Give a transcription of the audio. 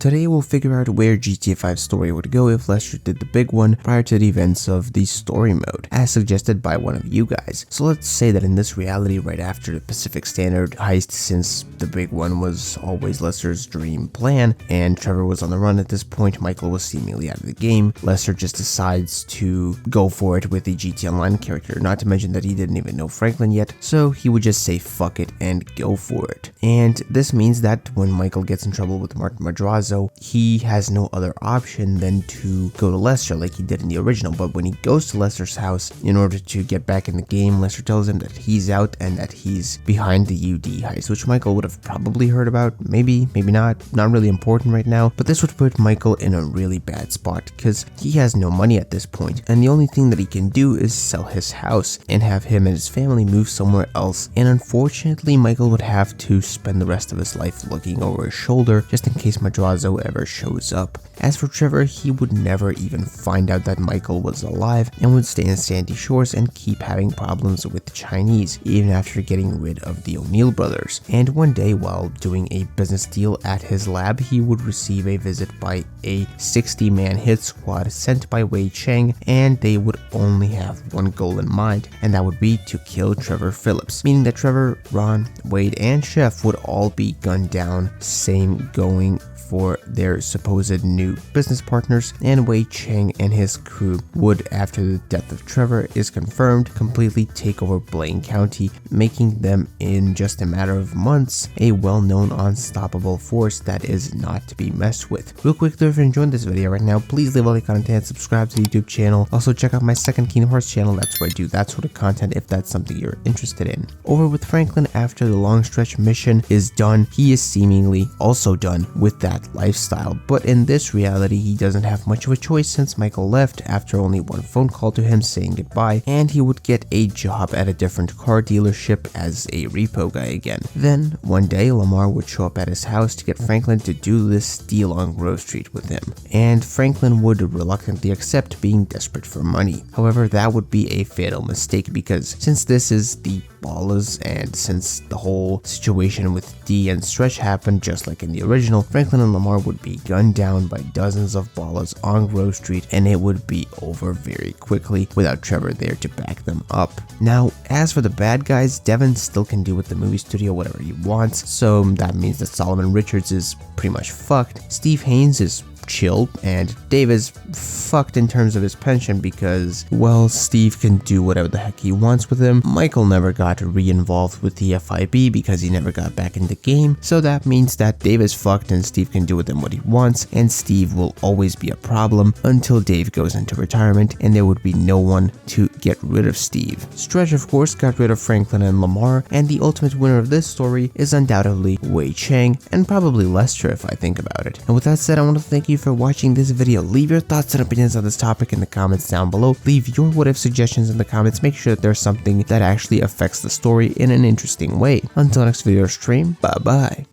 Today we'll figure out where GTA 5 story would go if Lester did the big one prior to the events of the story mode, as suggested by one of you guys. So let's say that in this reality right after the Pacific Standard heist, since the big one was always Lester's dream plan, and Trevor was on the run at this point, Michael was seemingly out of the game, Lester just decides to go for it with the GTA Online character, not to mention that he didn't even know Franklin yet, so he would just say fuck it and go for it. And this means that when Michael gets in trouble with Martin Madrazo, he has no other option than to go to Lester like he did in the original. But when he goes to Lester's house in order to get back in the game, Lester tells him that he's out and that he's behind the UD heist, which Michael would have probably heard about, maybe not really important right now, but this would put Michael in a really bad spot because he has no money at this point, and the only thing that he can do is sell his house and have him and his family move somewhere else. And unfortunately, Michael would have to spend the rest of his life looking over his shoulder just in case Madrazo ever shows up. As for Trevor, he would never even find out that Michael was alive and would stay in Sandy Shores and keep having problems with the Chinese, even after getting rid of the O'Neill brothers. And one day, while doing a business deal at his lab, he would receive a visit by a 60-man hit squad sent by Wei Cheng, and they would only have one goal in mind, and that would be to kill Trevor Phillips, meaning that Trevor, Ron, Wade, and Chef would all be gunned down, same going for their supposed new business partners, and Wei Cheng and his crew would, after the death of Trevor is confirmed, completely take over Blaine County, making them in just a matter of months a well-known unstoppable force that is not to be messed with. Real quick though, if you're enjoying this video right now, please leave a like on it and subscribe to the YouTube channel. Also check out my second Kingdom Hearts channel, that's where I do that sort of content if that's something you're interested in. Over with Franklin, after the long stretch mission is done, he is seemingly also done with that lifestyle, but in this reality he doesn't have much of a choice since Michael left after only one phone call to him saying goodbye, and he would get a job at a different car dealership as a repo guy again. Then one day Lamar would show up at his house to get Franklin to do this deal on Grove Street with him, and Franklin would reluctantly accept, being desperate for money. However, that would be a fatal mistake because since this is the Ballas, and since the whole situation with Dee and Stretch happened just like in the original, Franklin and Lamar would be gunned down by dozens of Ballas on Grove Street, and it would be over very quickly without Trevor there to back them up. Now, as for the bad guys, Devin still can do with the movie studio whatever he wants, so that means that Solomon Richards is pretty much fucked. Steve Haynes is chill, and Dave is fucked in terms of his pension because, well, Steve can do whatever the heck he wants with him. Michael never got re-involved with the FIB because he never got back in the game, so that means that Dave is fucked and Steve can do with him what he wants, and Steve will always be a problem until Dave goes into retirement and there would be no one to get rid of Steve. Stretch, of course, got rid of Franklin and Lamar, and the ultimate winner of this story is undoubtedly Wei Cheng, and probably Lester if I think about it. And with that said, I want to thank you for watching this video. Leave your thoughts and opinions on this topic in the comments down below. Leave your what if suggestions in the comments. Make sure that there's something that actually affects the story in an interesting way. Until next video stream, bye bye.